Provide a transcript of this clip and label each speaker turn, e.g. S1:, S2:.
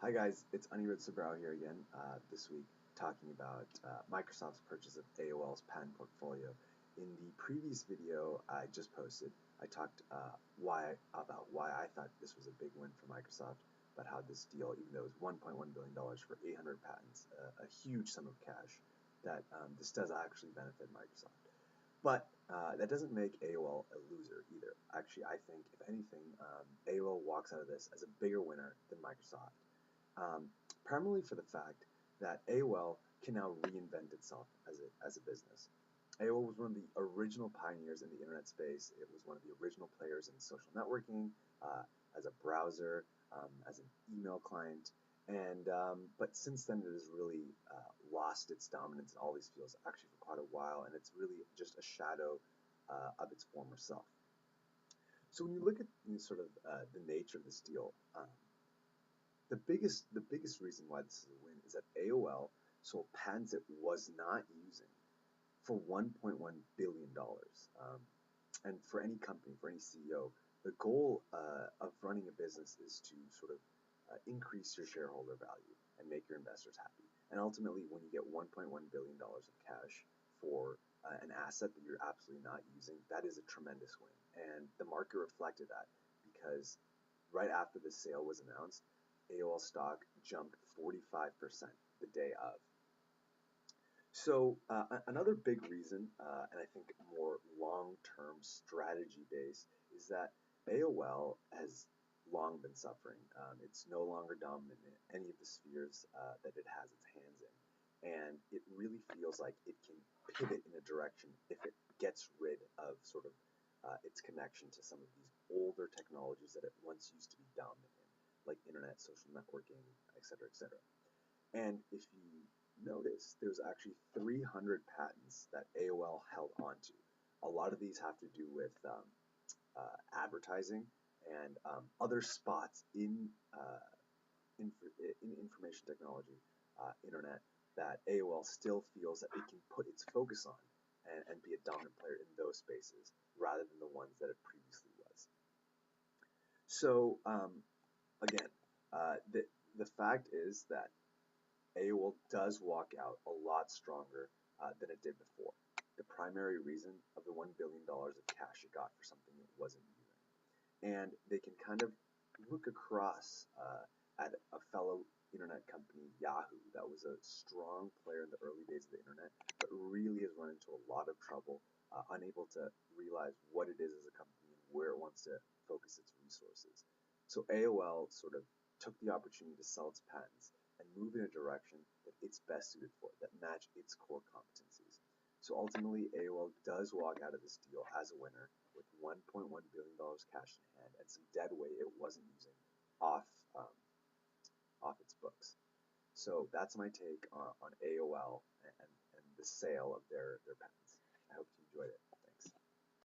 S1: Hi guys, it's Anirudh Subrao here again this week talking about Microsoft's purchase of AOL's patent portfolio. In the previous video I just posted, I talked about why I thought this was a big win for Microsoft, about how this deal, even though it was $1.1 billion for 800 patents, a huge sum of cash, that this does actually benefit Microsoft. But that doesn't make AOL a loser either. Actually, I think, if anything, AOL walks out of this as a bigger winner than Microsoft. Primarily for the fact that AOL can now reinvent itself as a business. AOL was one of the original pioneers in the internet space. It was one of the original players in social networking, as a browser, as an email client, and but since then it has really lost its dominance in all these fields actually for quite a while, and it's really just a shadow of its former self. So when you look at sort of the nature of this deal, the biggest reason why this is a win is that AOL sold patents it was not using for $1.1 billion. And for any company, for any CEO, the goal of running a business is to sort of increase your shareholder value and make your investors happy. And ultimately, when you get $1.1 billion of cash for an asset that you're absolutely not using, that is a tremendous win. And the market reflected that, because right after the sale was announced, AOL stock jumped 45% the day of. So another big reason, and I think more long-term strategy based, is that AOL has long been suffering. It's no longer dominant in any of the spheres that it has its hands in, and it really feels like it can pivot in a direction if it gets rid of sort of its connection to some of these older technologies that it once used to be dominant in, like internet, social networking, etc., etc. And if you notice, there's actually 300 patents that AOL held onto. A lot of these have to do with advertising and other spots in information technology, internet, that AOL still feels that it can put its focus on and be a dominant player in those spaces rather than the ones that it previously was. So again, the fact is that AOL does walk out a lot stronger than it did before. The primary reason of the $1 billion of cash it got for something it wasn't using. And they can kind of look across at a fellow internet company, Yahoo, that was a strong player in the early days of the internet, but really has run into a lot of trouble, unable to realize what it is as a company and where it wants to focus its resources. So AOL sort of took the opportunity to sell its patents and move in a direction that it's best suited for, that match its core competencies. So ultimately, AOL does walk out of this deal as a winner with $1.1 billion cash in hand and some dead weight it wasn't using off its books. So that's my take on AOL and the sale of their patents. I hope you enjoyed it.